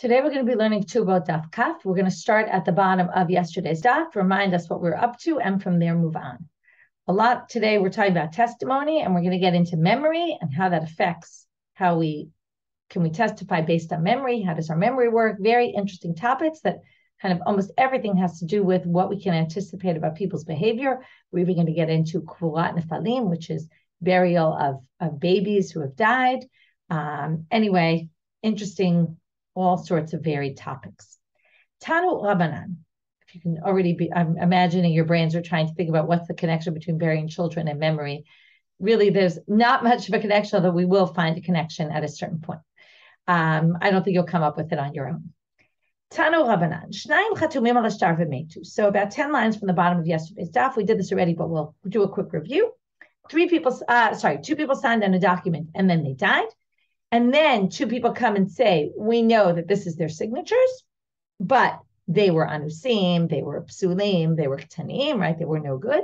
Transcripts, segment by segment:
Today we're going to be learning Ketubot daf kaf. We're going to start at the bottom of yesterday's daf, remind us what we're up to, and from there move on. A lot today we're talking about testimony, and we're going to get into memory and how that affects how we testify based on memory. How does our memory work? Very interesting topics that kind of almost everything has to do with what we can anticipate about people's behavior. We're even going to get into kvurat nefalim, which is burial of babies who have died. Anyway, interesting. All sorts of varied topics. Tanu Rabbanan. If you can already be, I'm imagining your brains are trying to think about what's the connection between burying children and memory. Really, there's not much of a connection, although we will find a connection at a certain point. I don't think you'll come up with it on your own. Tanu Rabbanan. Shnayim chatumim al shtar v'metu. So about 10 lines from the bottom of yesterday's daf. We did this already, but we'll do a quick review. Two people signed on a document and then they died. And then two people come and say, we know that this is their signatures, but they were anusim, they were psulim, they were ktanim, right? They were no good.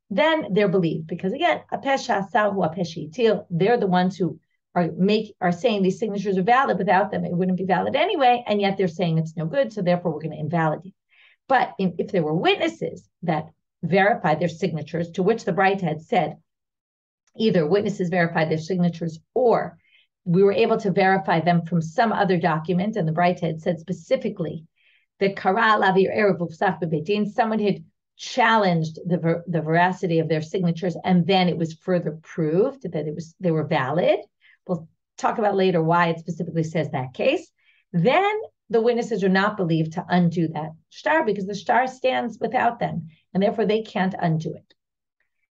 Then they're believed because again, they're the ones who are saying these signatures are valid. Without them, it wouldn't be valid anyway. And yet they're saying it's no good. So therefore we're going to invalidate. But if there were witnesses that verified their signatures, to which the braita had said, either witnesses verified their signatures or we were able to verify them from some other document, and the braita had said specifically that someone had challenged the veracity of their signatures, and then it was further proved that they were valid. We'll talk about later why it specifically says that case. Then the witnesses are not believed to undo that shtar because the shtar stands without them, and therefore they can't undo it.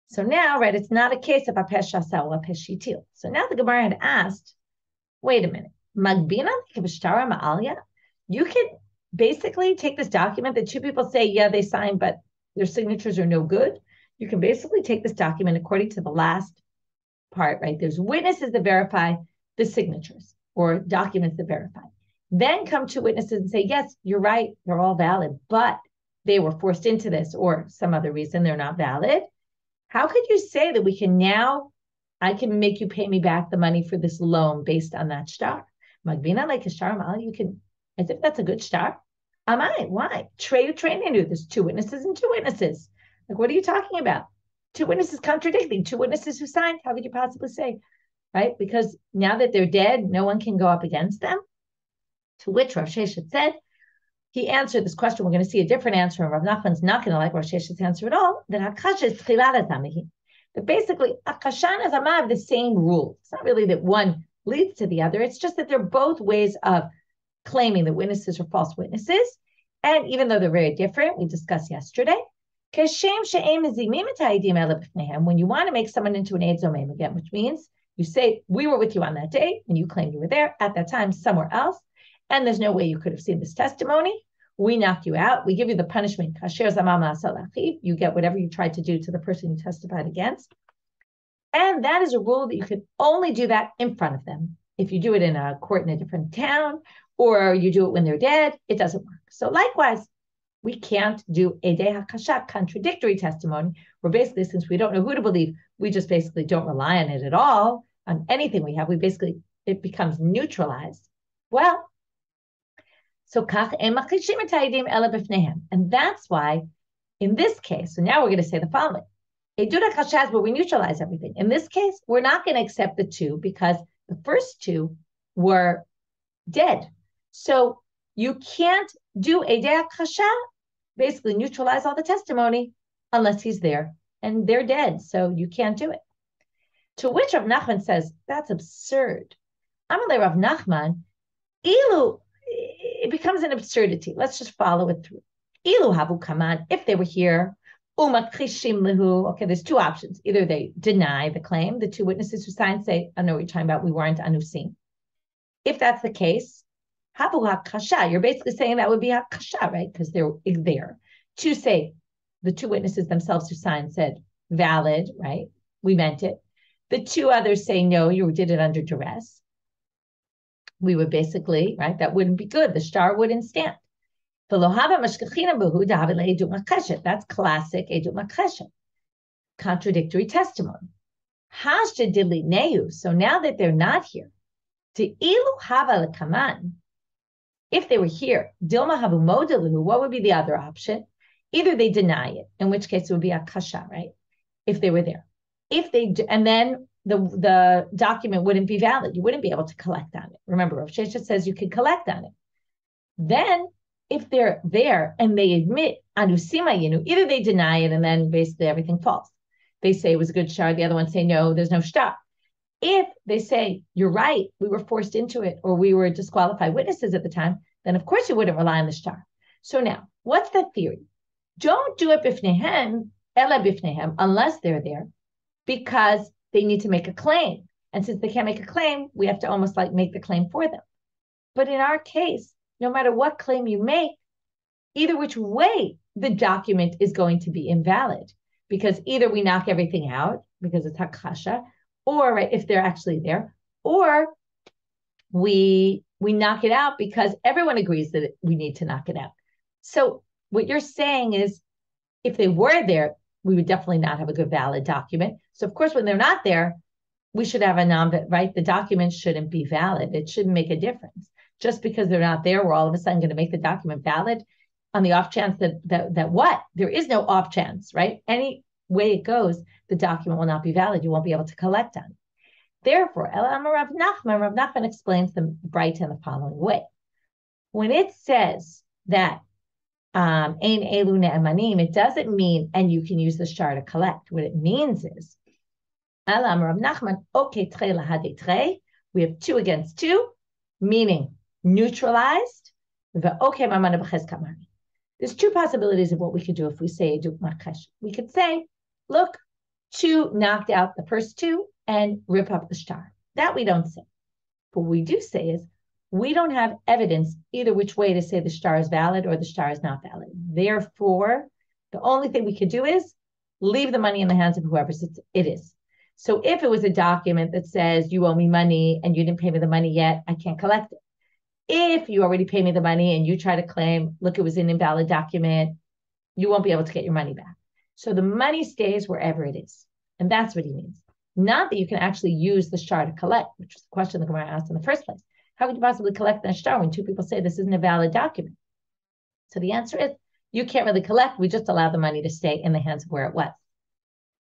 So now, right, it's not a case of apesh shasa or apesh shitil. So now the Gemara had asked, wait a minute, magbina k'b'shtara ma'alya? You can basically take this document that two people say, yeah, they signed, but their signatures are no good. You can basically take this document according to the last part, right? There's witnesses that verify the signatures or documents that verify. Then come two witnesses and say, yes, you're right, they're all valid, but they were forced into this or some other reason they're not valid. How could you say that I can make you pay me back the money for this loan based on that shtar? Magbina like a shtar mal, you can, as if that's a good shtar. Amai, why? Treyu treinenu, there's two witnesses and two witnesses. Like, what are you talking about? Two witnesses contradicting, two witnesses who signed. How could you possibly say, right? Because now that they're dead, no one can go up against them. To which Rav Sheshet said, he answered this question. We're going to see a different answer, and Rav Nachman's not going to like Rav Sheshet's answer at all. That Hakasha is tchilat azamihi. That basically Akasha and Azama have the same rule. It's not really that one leads to the other. It's just that they're both ways of claiming that witnesses are false witnesses. And even though they're very different, we discussed yesterday. When you want to make someone into an aid zomemim again, which means you say, we were with you on that day, and you claim you were there at that time somewhere else, and there's no way you could have seen this testimony. We knock you out. We give you the punishment. You get whatever you tried to do to the person you testified against. And that is a rule that you can only do that in front of them. If you do it in a court in a different town, or you do it when they're dead, it doesn't work. So likewise, we can't do edei hakasha, contradictory testimony, where basically, since we don't know who to believe, we just basically don't rely on it at all, on anything we have. It becomes neutralized. Well, so and that's why in this case, so now we're going to say the following. Edut hakasha is where we neutralize everything. In this case, we're not going to accept the two because the first two were dead. So you can't do edei hakasha, basically neutralize all the testimony unless he's there and they're dead. So you can't do it. To which Rav Nachman says, that's absurd. Amalei Rav Nachman, ilu, it becomes an absurdity. Let's just follow it through. Ilu havu kaman, if they were here, umakrishim lehu. Okay, there's two options. Either they deny the claim, the two witnesses who signed say, I know what you're talking about, we weren't anusim. If that's the case, havu hakasha, you're basically saying that would be hakasha, right? Because they're there. To say, the two witnesses themselves who signed said, valid, right? We meant it. The two others say, no, you did it under duress. We would basically, right, that wouldn't be good. The shtar wouldn't stand. That's classic edut makreshet, contradictory testimony. So now that they're not here, to ilu hava kaman, If they were here, Dilma Havu Modalu, what would be the other option? Either they deny it, in which case it would be a kasha, right? If they were there. If they and then the document wouldn't be valid. You wouldn't be able to collect on it. Remember, Rav Sheshet says you could collect on it. Then, if they're there and they admit anusima yinu, either they deny it and then basically everything falls. They say it was a good shtar. The other ones say no, there's no shtar. If they say you're right, we were forced into it, or we were disqualified witnesses at the time, then of course you wouldn't rely on the shtar. So now, what's the theory? Don't do it bifnehem, ela bifnehem, unless they're there, because they need to make a claim. And since they can't make a claim, we have to almost like make the claim for them. But in our case, no matter what claim you make, either which way, the document is going to be invalid, because either we knock everything out because it's hakasha, or right, if they're actually there, or we knock it out because everyone agrees that we need to knock it out. So what you're saying is, if they were there, we would definitely not have a good valid document. So of course, when they're not there, we should have a right? The document shouldn't be valid. It shouldn't make a difference. Just because they're not there, we're all of a sudden going to make the document valid on the off chance that what? There is no off chance, right? Any way it goes, the document will not be valid. You won't be able to collect on it. Therefore, Rav Nachman explains the braita in the following way. When it says that ein elu ne'emanim, it doesn't mean, and you can use the shtar to collect. What it means is, Rav Nachman, okay, we have 2 against 2, meaning neutralized. There's 2 possibilities of what we could do if we say eduk marchesh. We could say, look, 2 knocked out the first 2 and rip up the shtar. That we don't say. But what we do say is, we don't have evidence either which way to say the shtar is valid or the shtar is not valid. Therefore, the only thing we could do is leave the money in the hands of whoever it is. So if it was a document that says you owe me money and you didn't pay me the money yet, I can't collect it. If you already pay me the money and you try to claim, look, it was an invalid document, you won't be able to get your money back. So the money stays wherever it is. And that's what he means. Not that you can actually use the shtar to collect, which was the question the Gemara asked in the first place. How could you possibly collect the shtar when 2 people say this isn't a valid document? So the answer is, you can't really collect. We just allow the money to stay in the hands of where it was.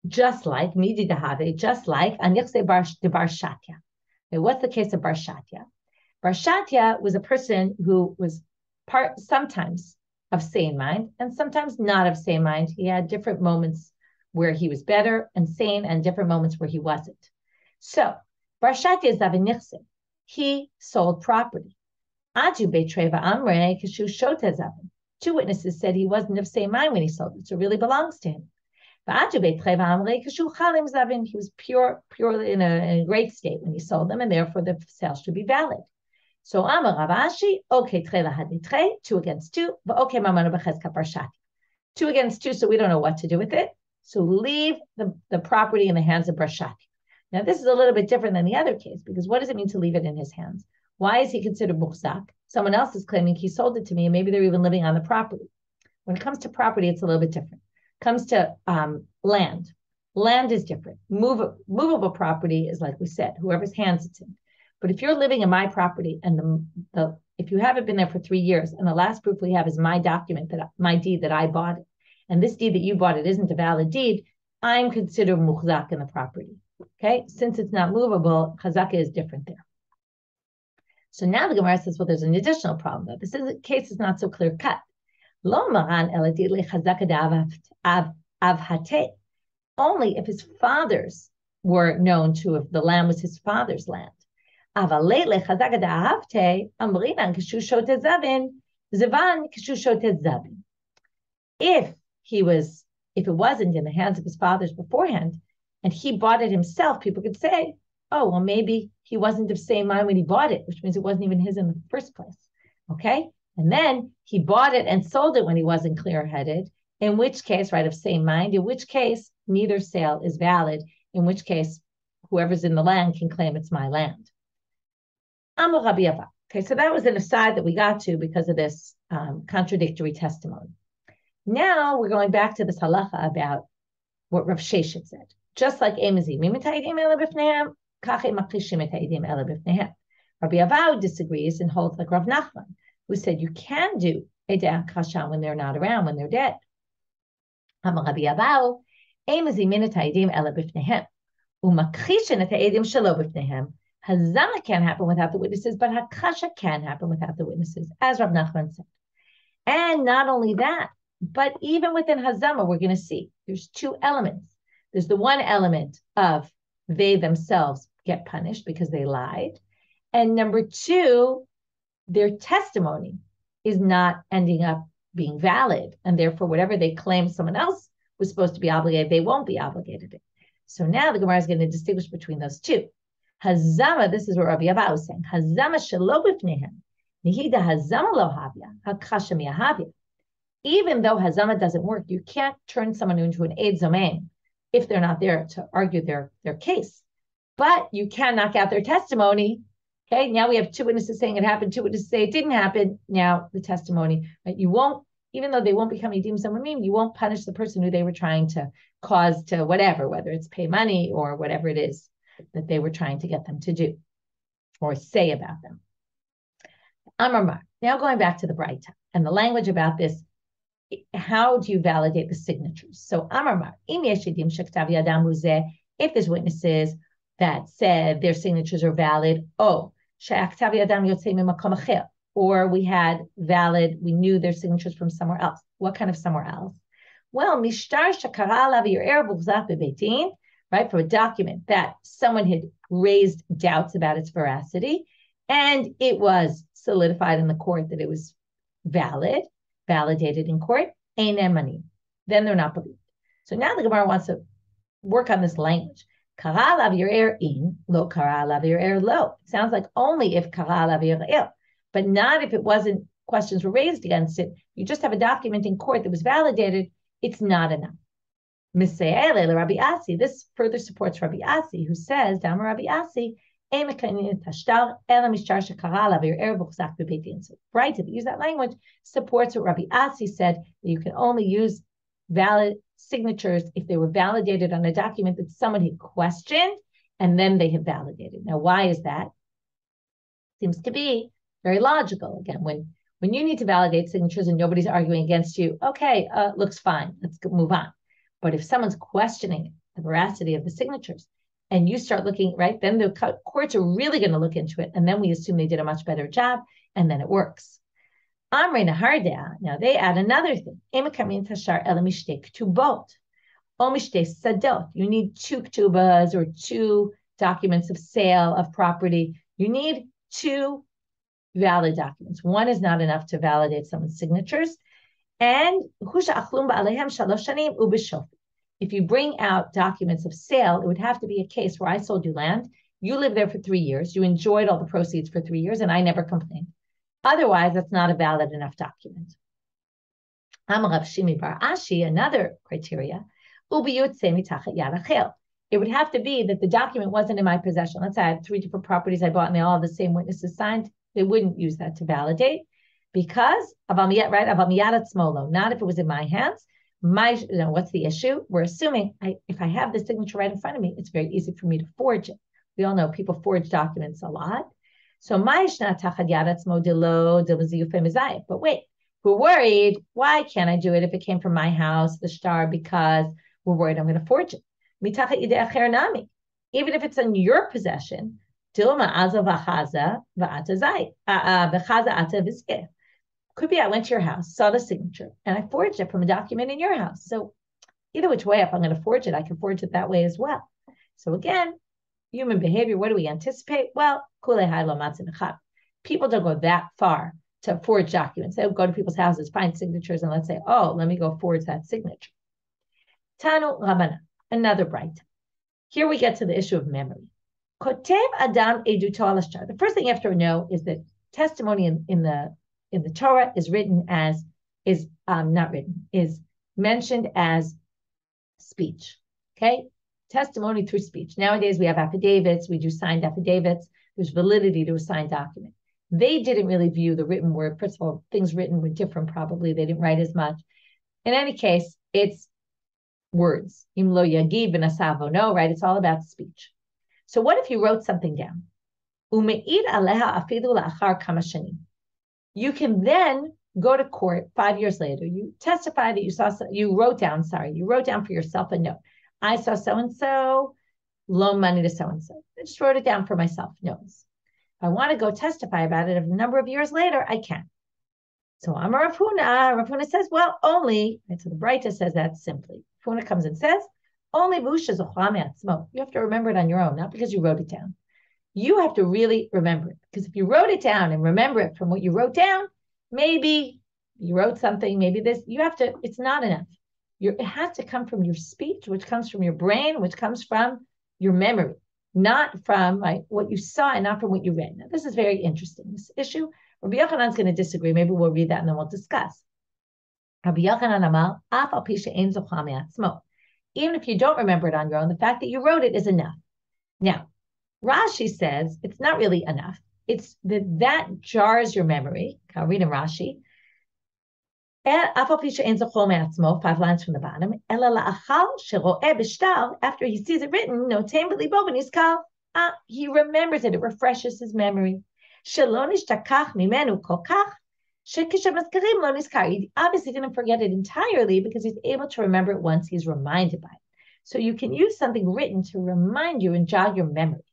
Just like midi dahave, just like anichse bar shatya. What's the case of bar shatya? Bar shatya was a person who was sometimes of sane mind and sometimes not of sane mind. He had different moments where he was better and sane and different moments where he wasn't. So bar shatya is avinichse. He sold property. Aju betreva amre kashu shotez avin. 2 witnesses said he wasn't of same mind when he sold it, so it really belongs to him. He was purely in a great state when he sold them, and therefore the sale should be valid. So Amar Rav Ashi, okay, 2 against 2, but okay, 2 against 2, so we don't know what to do with it. So leave the property in the hands of Brashati. Now, this is a little bit different than the other case, because what does it mean to leave it in his hands? Why is he considered muhzak? Someone else is claiming he sold it to me, and maybe they're even living on the property. When it comes to property, it's a little bit different. It comes to land. Land is different. Movable property is, like we said, whoever's hands it's in. But if you're living in my property, and if you haven't been there for 3 years, and the last proof we have is my document, my deed that I bought it, and this deed that you bought it isn't a valid deed, I'm considered muhzak in the property. Okay, since it's not movable, chazaka is different there. So now the Gemara says, well, there's an additional problem though. This case is not so clear cut. Lo maran eladid le chazaka avhate. Only if his fathers were known to, if the land was his father's land. Avalei le chazaka dahavte amrinan kashu shote zavin zivan kashu shote zavin. If it wasn't in the hands of his fathers beforehand, and he bought it himself, people could say, oh, well, maybe he wasn't of same mind when he bought it, which means it wasn't even his in the first place. Okay? And then he bought it and sold it when he wasn't clear-headed, in which case, right, of same mind, in which case, neither sale is valid, in which case, whoever's in the land can claim it's my land. Okay, so that was an aside that we got to because of this contradictory testimony. Now we're going back to this halacha about what Rav Sheshet said. Just like Emazimim et ha'edim ele b'fneihem, kach makishim et ha'edim ele b'fneihem. Rabbi Avau disagrees and holds like Rav Nachman, who said you can do edei akasha when they're not around, when they're dead. Amar Rabbi Abahu, ein mezimin et ha'edim ela b'fneihem, u'makchishin et ha'edim shelo b'fneihem. Hazama can't happen without the witnesses, but hakasha can happen without the witnesses, as Rav Nachman said. And not only that, but even within Hazama, we're going to see there's two elements. There's the one element of they themselves get punished because they lied. And number two, their testimony is not ending up being valid. And therefore, whatever they claim someone else was supposed to be obligated, they won't be obligated. So now the Gemara is going to distinguish between those two. Hazama, this is what Rabbi Abahu was saying. Hazama shelo b'fneihem. Nihida hazama lo havya. Hakasha miyahavya. Even though hazama doesn't work, you can't turn someone into an eid zomemim if they're not there to argue their case. But you can knock out their testimony. Okay, now we have two witnesses saying it happened, two witnesses say it didn't happen. Now the testimony, right? You won't, even though they won't become edim zomemim, you won't punish the person who they were trying to cause to whatever, whether it's pay money or whatever it is that they were trying to get them to do or say about them. Amar, now going back to the braita and the language about this, how do you validate the signatures? So Amar, if there's witnesses that said their signatures are valid, or we had valid, we knew their signatures from somewhere else. What kind of somewhere else? Well, right, for a document that someone had raised doubts about its veracity, and it was solidified in the court that it was valid, validated in court, einen money. Then they're not believed. So now the Gemara wants to work on this language. Kara alav yirer in, lo kara alav yirer lo. It sounds like only if kara alav yirer, but not if it wasn't, questions were raised against it. You just have a document in court that was validated, it's not enough. Rabbi Asi, this further supports Rabbi Asi, who says, Dama Rabbi Asi, so braita that use that language supports what Rabbi Asi said, that you can only use valid signatures if they were validated on a document that someone had questioned and then they have validated. Now, why is that? Seems to be very logical. Again, when you need to validate signatures and nobody's arguing against you, okay, looks fine, let's move on. But if someone's questioning the veracity of the signatures, and you start looking, right, then the courts are really going to look into it, and then we assume they did a much better job, and then it works. Amrei Nahardea, now they add another thing. Ketubot, sadot. You need two ketubas or two documents of sale of property. You need two valid documents. One is not enough to validate someone's signatures. And if you bring out documents of sale, it would have to be a case where I sold you land, you lived there for 3 years, you enjoyed all the proceeds for 3 years, and I never complained. Otherwise, that's not a valid enough document. Amar Shimi Bar Ashi, another criteria, it would have to be that the document wasn't in my possession. Let's say I had 3 different properties I bought and they all have the same witnesses signed. They wouldn't use that to validate because, not if it was in my hands. What's the issue? We're assuming if I have the signature right in front of me, it's very easy for me to forge it. We all know people forge documents a lot. So but wait, we're worried. Why can't I do it if it came from my house, the star? Because we're worried I'm going to forge it. Even if it's in your possession, could be I went to your house, saw the signature, and I forged it from a document in your house. So either which way, if I'm going to forge it, I can forge it that way as well. So again, human behavior, what do we anticipate? Well, people don't go that far to forge documents. They'll go to people's houses, find signatures, and let's say, oh, let me go forge that signature. Tanu Rabbanit, another braita. Here we get to the issue of memory. Kotev Adam Eduto al Ashtar. The first thing you have to know is that testimony in the Torah is mentioned as speech. Okay, testimony through speech. Nowadays we have affidavits. We do signed affidavits. There's validity to a signed document. They didn't really view the written word. First of all, things written were different. Probably they didn't write as much. In any case, it's words. Im lo yagib v'nasavo. No, right? It's all about speech. So what if you wrote something down? Ume'id aleha afidu la'achar kama shanim. You can then go to court 5 years later. You testify that you wrote down for yourself a note. I saw so-and-so loan money to so-and-so. I just wrote it down for myself, notes. If I want to go testify about it a number of years later, I can. So Amar Rav Huna says, well, only, and so the braita says that simply. Rav Huna comes and says, only you have to remember it on your own, not because you wrote it down. You have to really remember it. Because if you wrote it down and remember it from what you wrote down, maybe you wrote something, maybe this, it's not enough. It has to come from your speech, which comes from your brain, which comes from your memory, not from what you saw and not from what you read. Now, this is very interesting, this issue. Rabbi Yochanan's going to disagree. Maybe we'll read that and then we'll discuss. Rabbi Yochanan Amar, af al pi she'ein zocha me'atzmo. Even if you don't remember it on your own, the fact that you wrote it is enough. Now, Rashi says it's not really enough. It's that jars your memory. I'll read in Rashi. 5 lines from the bottom. After he sees it written, he remembers it. It refreshes his memory. He obviously didn't forget it entirely because he's able to remember it once he's reminded by it. So you can use something written to remind you and jog your memory.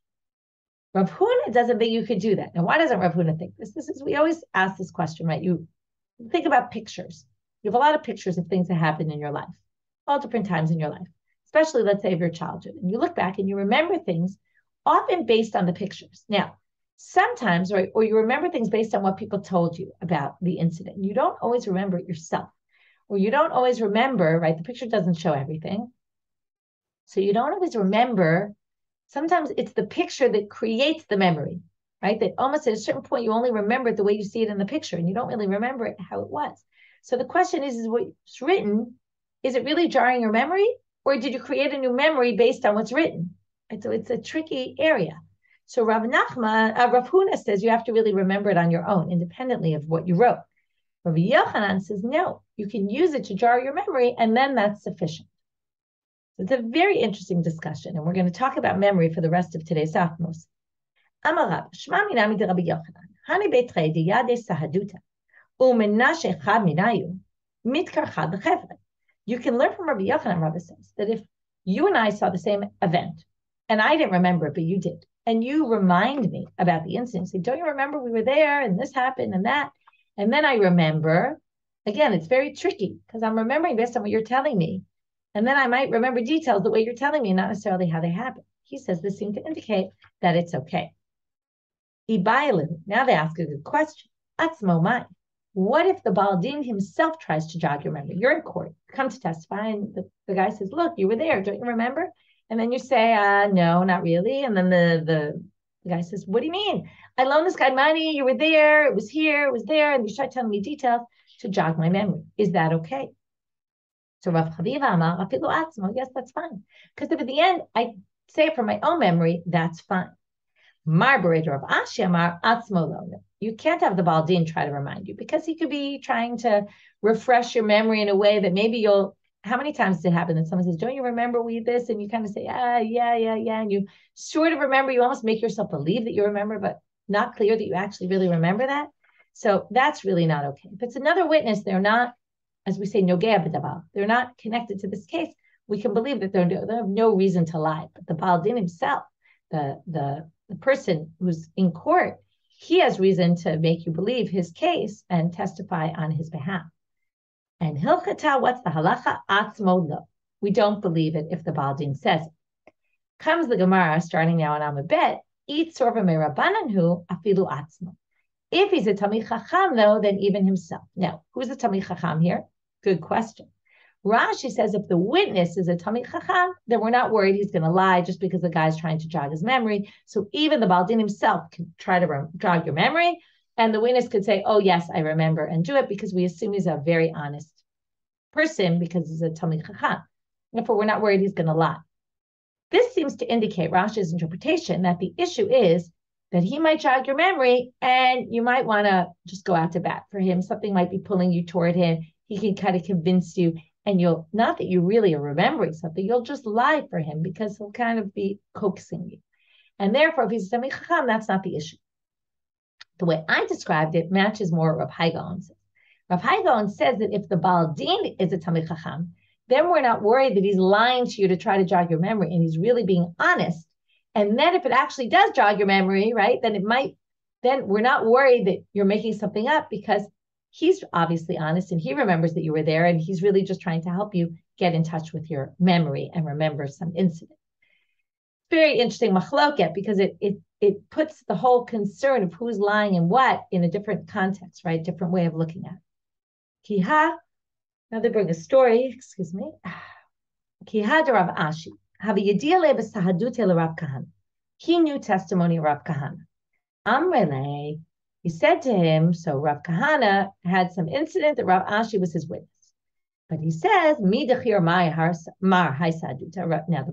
Rav Huna doesn't think you could do that. Now, why doesn't Rav Huna think this? We always ask this question, right? You think about pictures. You have a lot of pictures of things that happened in your life, all different times in your life, especially, let's say, of your childhood. And you look back and you remember things often based on the pictures. Now, sometimes, right, or you remember things based on what people told you about the incident. You don't always remember it yourself, or you don't always remember, right? The picture doesn't show everything. So you don't always remember. Sometimes it's the picture that creates the memory, right? That almost at a certain point, you only remember it the way you see it in the picture, and you don't really remember it how it was. So the question is what's written, is it really jarring your memory? Or did you create a new memory based on what's written? And so it's a tricky area. So Rav Huna says you have to really remember it on your own, independently of what you wrote. Rav Yochanan says, no, you can use it to jar your memory, and then that's sufficient. So it's a very interesting discussion, and we're going to talk about memory for the rest of today's Afmos. Amar Rab, Shma minami de Rabbi Yochanan, Hani betrei de yade sahaduta. You can learn from Rabbi Yochanan, Rabbi says, that if you and I saw the same event, and I didn't remember it, but you did, and you remind me about the incident, say, don't you remember we were there, and this happened, and that, and then I remember, again, it's very tricky, because I'm remembering based on what you're telling me, and then I might remember details the way you're telling me, not necessarily how they happened. He says this seems to indicate that it's okay. Now they ask a good question. What if the Baal Din himself tries to jog your memory? You're in court, come to testify, and the guy says, look, you were there, don't you remember? And then you say, no, not really. And then the guy says, what do you mean? I loaned this guy money, you were there, it was here, it was there, and you start telling me details to jog my memory. Is that okay? So Rav Chaviva Amar, Afilu Atzmo, yes, that's fine. Because if at the end I say it from my own memory, that's fine. Mar Berator of Ashi Amar Atzmo Lo. You can't have the Baal Din try to remind you, because he could be trying to refresh your memory in a way that maybe how many times does it happen that someone says, don't you remember we this? And you kind of say, yeah. And you sort of remember, you almost make yourself believe that you remember, but not clear that you actually really remember that. So that's really not okay. If it's another witness, they're not, as we say, nogea b'davar, they're not connected to this case, we can believe that they have no reason to lie. But the Baal Din himself, the person who's in court, he has reason to make you believe his case and testify on his behalf. And Hilchata, what's the halacha? Atzmo lo. We don't believe it if the Baal Din says it. Comes the Gemara, starting now on Amabet, eat sorva me Rabbananhu afilu atzmo. If he's a Talmid Chacham, though, then even himself. Now, who's the Talmid Chacham here? Good question. Rashi says if the witness is a Talmid Chacham, then we're not worried he's going to lie just because the guy's trying to jog his memory. So even the Baal Din himself can try to jog your memory, and the witness could say, oh, yes, I remember, and do it, because we assume he's a very honest person because he's a Talmid Chacham. Therefore, we're not worried he's going to lie. This seems to indicate Rashi's interpretation that the issue is that he might jog your memory, and you might want to just go out to bat for him. Something might be pulling you toward him. He can kind of convince you, and you'll, not that you really are remembering something, you'll just lie for him because he'll kind of be coaxing you. And therefore, if he's a Talmid Chacham, that's not the issue. The way I described it matches more what Rav Hai Gaon says. Rav Hai Gaon says that if the Baal Din is a Talmid Chacham, then we're not worried that he's lying to you to try to jog your memory, and he's really being honest. And then if it actually does jog your memory, right, then we're not worried that you're making something up, because he's obviously honest and he remembers that you were there, and he's really just trying to help you get in touch with your memory and remember some incident. Very interesting machloket, because it puts the whole concern of who's lying and what in a different context, right? Different way of looking at it. Kiha, now they bring a story, excuse me. Kiha de Rav Ashi. He knew testimony of Rav Kahana. Amrele, he said to him, so Rav Kahana had some incident that Rav Ashi was his witness. But he says, now the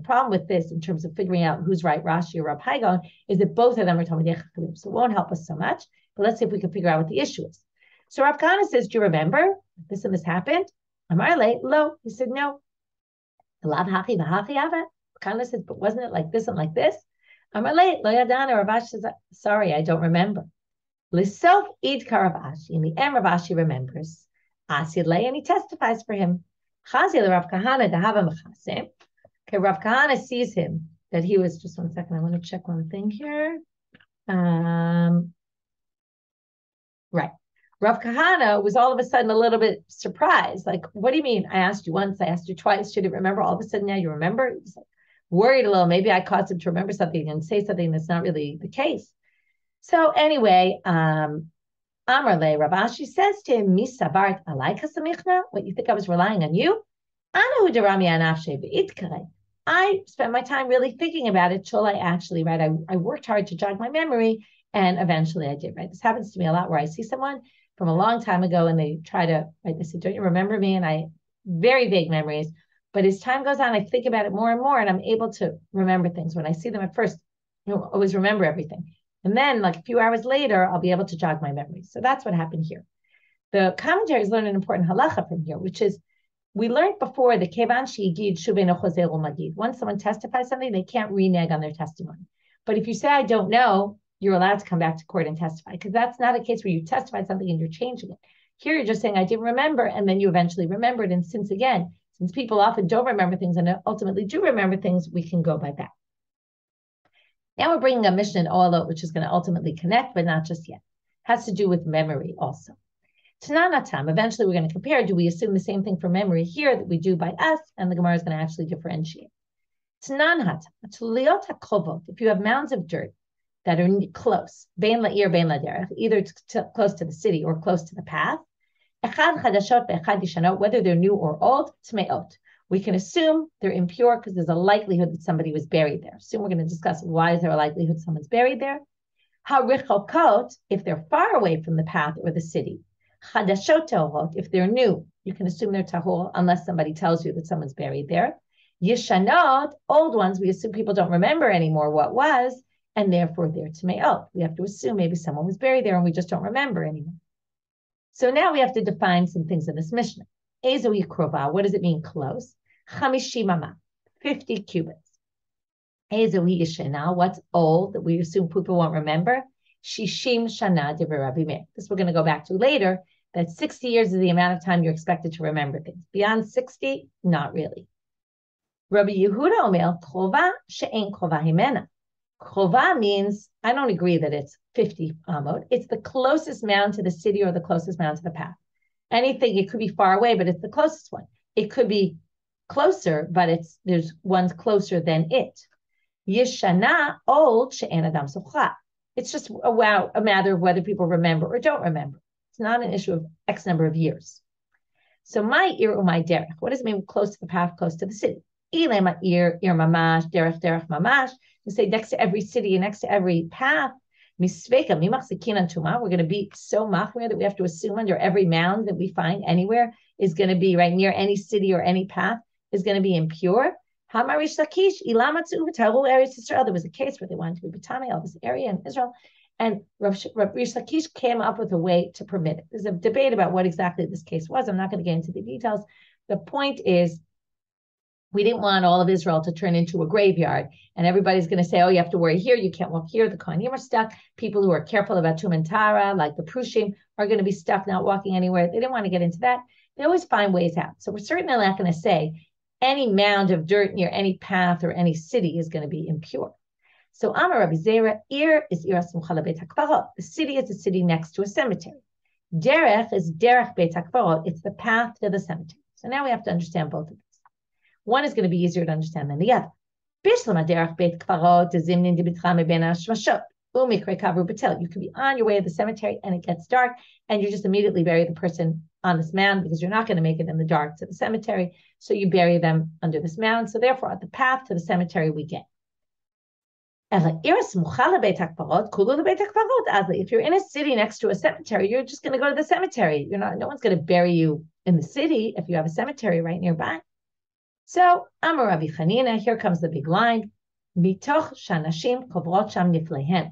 problem with this in terms of figuring out who's right, Rashi or Rav Hai Gaon, is that both of them are Talmidei Chachamim, so it won't help us so much. But let's see if we can figure out what the issue is. So Rav Kahana says, do you remember this and this happened? Amarle, lo. He said, no. Rav Kahana says, but wasn't it like this and like this? Amarle, lo yadana. Rav Ashi says, sorry, I don't remember. Lisof id ka Rav Ashi. In the end, Rav Ashi remembers. Asidle, and he testifies for him. Chazil Rav Kahana to have a mechasim. Okay, Rav Kahana sees him that he was. Just 1 second. I want to check one thing here. Right. Rav Kahana was all of a sudden a little bit surprised. Like, what do you mean? I asked you once, I asked you twice. Should you remember? All of a sudden now you remember? He was like, worried a little. Maybe I caused him to remember something and say something that's not really the case. So anyway, Amarle, Rav Ashi says to him, Misabart alayka samichna? What, you think I was relying on you? Anahu derami anafshe v'itkare. I spent my time really thinking about it till I actually, right, I worked hard to jog my memory, and eventually I did, right? This happens to me a lot where I see someone from a long time ago and they try to, right, they say, don't you remember me? And I, very vague memories, but as time goes on, I think about it more and more, and I'm able to remember things. When I see them at first, always remember everything. And then like a few hours later, I'll be able to jog my memory. So that's what happened here. The commentaries learn an important halacha from here, which is, we learned before the kevan she'igid shuveno chozer u'magid. Once someone testifies something, they can't renege on their testimony. But if you say, I don't know, you're allowed to come back to court and testify, because that's not a case where you testified something and you're changing it. Here, you're just saying, I didn't remember, and then you eventually remembered. And since people often don't remember things and ultimately do remember things, we can go by that. Now we're bringing a Mishnah in Oilot, which is going to ultimately connect, but not just yet. It has to do with memory also. Tananatam, eventually we're going to compare. Do we assume the same thing for memory here that we do by us? And the Gemara is going to actually differentiate. Tananhatam, tuliot hakovot, if you have mounds of dirt that are close, bein la'ir, bein la'derech, either close to the city or close to the path, echad chadashot ve'echad yishanot, whether they're new or old, tmeot. We can assume they're impure because there's a likelihood that somebody was buried there. Soon we're going to discuss why is there a likelihood someone's buried there. Harichokot, if they're far away from the path or the city. Chadashot tahorot, if they're new, you can assume they're tahor unless somebody tells you that someone's buried there. Yishanot, old ones, we assume people don't remember anymore what was, and therefore they're tmeot. We have to assume maybe someone was buried there and we just don't remember anymore. So now we have to define some things in this Mishnah. Ezo yikrova, what does it mean close? Chamishimama, 50 cubits. Ezo yishena, what's old that we assume people won't remember? Shishim shana de Rabbi Meir. This we're going to go back to later, that 60 years is the amount of time you're expected to remember things. Beyond 60, not really. Rabbi Yehuda omer, krova she'en krova himena. Krova means, I don't agree that it's 50 amot. It's the closest mound to the city or the closest mound to the path. Anything, it could be far away, but it's the closest one. It could be closer, but there's ones closer than it. Yeshana, old, she'en adam socha. It's just a matter of whether people remember or don't remember. It's not an issue of X number of years. So my ir or my derech, what does it mean close to the path, close to the city? Ile my ir mamash, derech mamash. You say next to every city and next to every path. We're going to be so machmir that we have to assume under every mound that we find anywhere is going to be right near any city or any path is going to be impure. There was a case where they wanted to be Batame, all this area in Israel, and Rish Lakish came up with a way to permit it. There's a debate about what exactly this case was. I'm not going to get into the details. The point is, we didn't want all of Israel to turn into a graveyard, and everybody's going to say, oh, you have to worry here, you can't walk here. The Kohanim are stuck. People who are careful about Tum and Tara, like the Prushim, are going to be stuck not walking anywhere. They didn't want to get into that. They always find ways out. So we're certainly not going to say any mound of dirt near any path or any city is going to be impure. So Amar Rabbi Zera, Ir is Ir Smucha LeBeit HaKvarot. The city is a city next to a cemetery. Derech is Derech Beit HaKvarot. It's the path to the cemetery. So now we have to understand both of these. One is going to be easier to understand than the other. You could be on your way to the cemetery and it gets dark and you just immediately bury the person on this mound because you're not going to make it in the dark to the cemetery. So you bury them under this mound. So therefore, at the path to the cemetery, we get. If you're in a city next to a cemetery, you're just going to go to the cemetery. No one's going to bury you in the city if you have a cemetery right nearby. So, Amar Rabbi Chanina, here comes the big line. Mitoch shanashim kovrat sham nifleihem,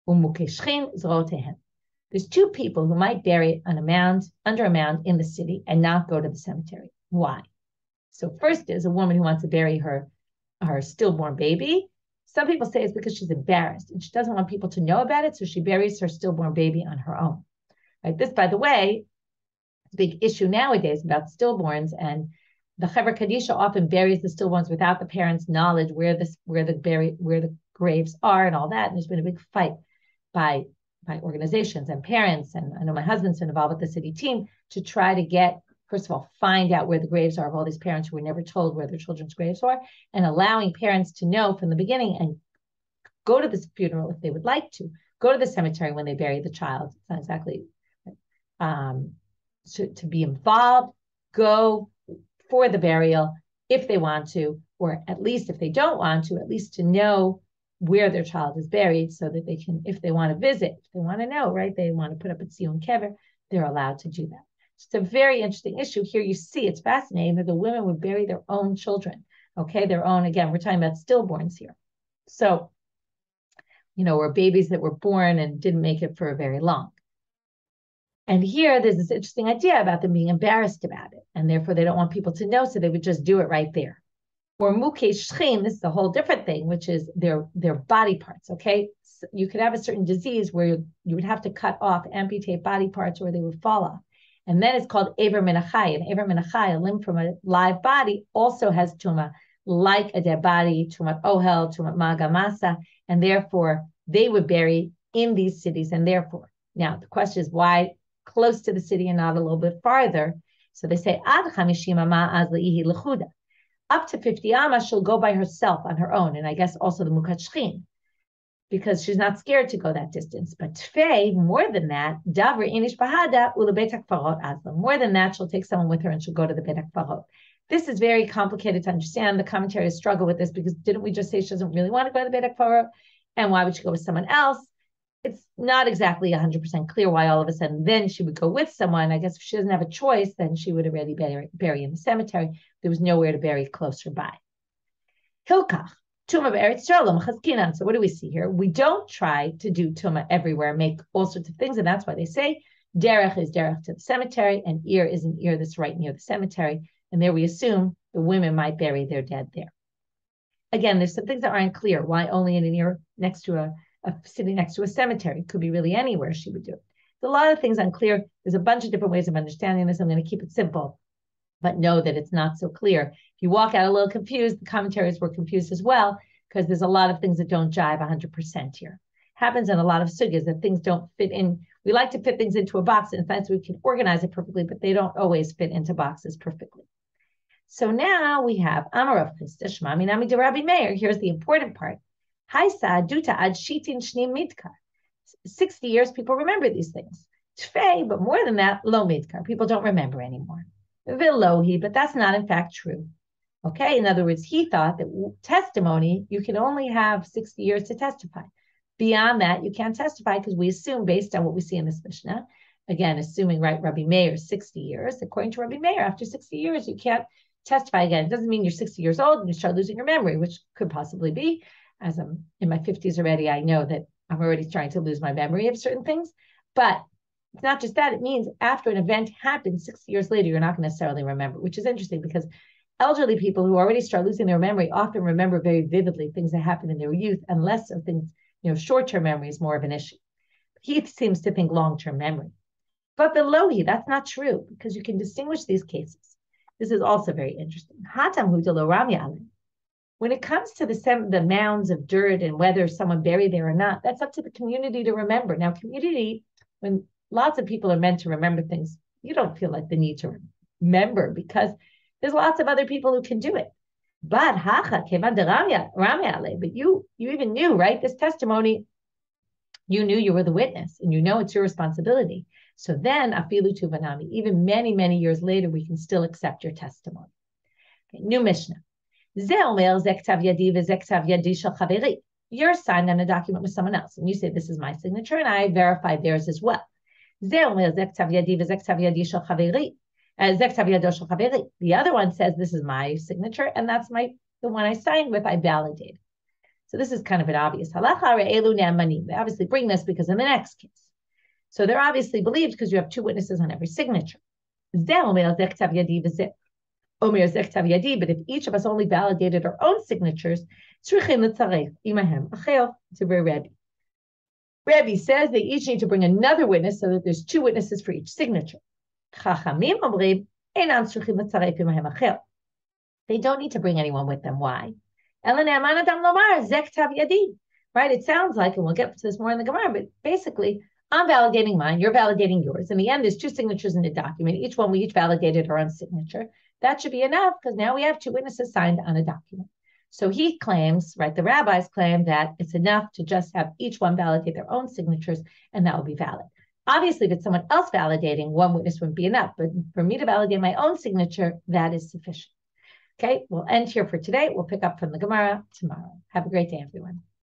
umukeshchin zrotehem. There's two people who might bury on a mound, under a mound in the city and not go to the cemetery. Why? So first is a woman who wants to bury her stillborn baby. Some people say it's because she's embarrassed and she doesn't want people to know about it, so she buries her stillborn baby on her own. Right? This, by the way, is a big issue nowadays about stillborns, and the Chevra Kadisha often buries the stillborns without the parents' knowledge where the graves are and all that. And there's been a big fight by organizations and parents, and I know my husband's been involved with the city team to try to get, first of all, find out where the graves are of all these parents who were never told where their children's graves are, and allowing parents to know from the beginning and go to this funeral if they would like to, go to the cemetery when they bury the child. It's not exactly to be involved, go for the burial if they want to, or at least if they don't want to, at least to know where their child is buried so that they can, if they want to visit, if they want to know, right, they want to put up a tziyun kever, they're allowed to do that. It's a very interesting issue. Here you see, it's fascinating that the women would bury their own children, okay, their own, again, we're talking about stillborns here. So, or babies that were born and didn't make it for very long. And here, there's this interesting idea about them being embarrassed about it, and therefore they don't want people to know, so they would just do it right there. Or mukesh shchin, this is a whole different thing, which is their body parts, okay? So you could have a certain disease where you would have to cut off, amputate body parts, or they would fall off. And then it's called Ever Menachai. And Ever Menachai, a limb from a live body, also has tuma, like a dead body, tumat ohel, tumat magamasa, and therefore they would bury in these cities. And therefore, now the question is why close to the city and not a little bit farther? So they say, Ad 50 ama az leihi lechuda. Up to 50 amma, she'll go by herself on her own. And I guess also the mukat shchin, because she's not scared to go that distance. But tfei, more than that, davar inish bahada ula beit hakvarot azla. More than that, she'll take someone with her and she'll go to the beit hakvarot. This is very complicated to understand. The commentaries struggle with this because didn't we just say she doesn't really want to go to the beit hakvarot? And why would she go with someone else? It's not exactly 100% clear why all of a sudden then she would go with someone. I guess if she doesn't have a choice, then she would already bury in the cemetery. There was nowhere to bury closer by. Hilkach. Tumah be'eretz shalom chazkinan. So what do we see here? We don't try to do tumah everywhere, make all sorts of things, and that's why they say derech is derech to the cemetery, and ear is an ear that's right near the cemetery. And there we assume the women might bury their dead there. Again, there's some things that aren't clear. Why only in an ear next to a city next to a cemetery? It could be really anywhere she would do it. There's a lot of things unclear. There's a bunch of different ways of understanding this. I'm going to keep it simple, but know that it's not so clear. If you walk out a little confused, the commentaries were confused as well, because there's a lot of things that don't jive 100% here. Happens in a lot of sugyas that things don't fit in. We like to fit things into a box, and in fact, we can organize it perfectly, but they don't always fit into boxes perfectly. So now we have Amarav Chisda Shmami Nami de Rabbi Meir. Here's the important part. Haisa duta ad shitin shnim midkar. 60 years, people remember these things. Tfei, but more than that, lo midkar. People don't remember anymore. Vilohi, but that's not in fact true. Okay, in other words, he thought that testimony, you can only have 60 years to testify. Beyond that, you can't testify because we assume, based on what we see in this Mishnah, again, assuming, right, Rabbi Meir, 60 years. According to Rabbi Meir, after 60 years, you can't testify again. It doesn't mean you're 60 years old and you start losing your memory, which could possibly be. As I'm in my 50s already, I know that I'm already starting to lose my memory of certain things. But it's not just that. It means after an event happens 60 years later, you're not going to necessarily remember, which is interesting because Elderly people who already start losing their memory often remember very vividly things that happened in their youth, and less of things, short-term memory is more of an issue. He seems to think long-term memory. But below he, that's not true, because you can distinguish these cases. This is also very interesting. When it comes to the mounds of dirt and whether someone buried there or not, that's up to the community to remember. Now, community, when lots of people are meant to remember things, you don't feel like the need to remember because there's lots of other people who can do it. But you even knew, right? This testimony, you knew you were the witness, and you know it's your responsibility. So then, afilu tuvanami, even many, many years later, we can still accept your testimony. Okay, new Mishnah. You're signed on a document with someone else, and you say, this is my signature, and I verified theirs as well. The other one says, this is my signature, and that's the one I signed with, I validated. So this is kind of an obvious. They obviously bring this because in the next case. So they're obviously believed because you have two witnesses on every signature. But if each of us only validated our own signatures, it's a very Rebbe. Rebbe says they each need to bring another witness so that there's two witnesses for each signature. They don't need to bring anyone with them. Why? Right? It sounds like, and we'll get to this more in the Gemara, but basically, I'm validating mine, you're validating yours. In the end, there's two signatures in the document. We each validated our own signature. That should be enough because now we have two witnesses signed on a document. So he claims, right, the rabbis claim that it's enough to just have each one validate their own signatures and that will be valid. Obviously, if it's someone else validating, one witness wouldn't be enough. But for me to validate my own signature, that is sufficient. Okay, we'll end here for today. We'll pick up from the Gemara tomorrow. Have a great day, everyone.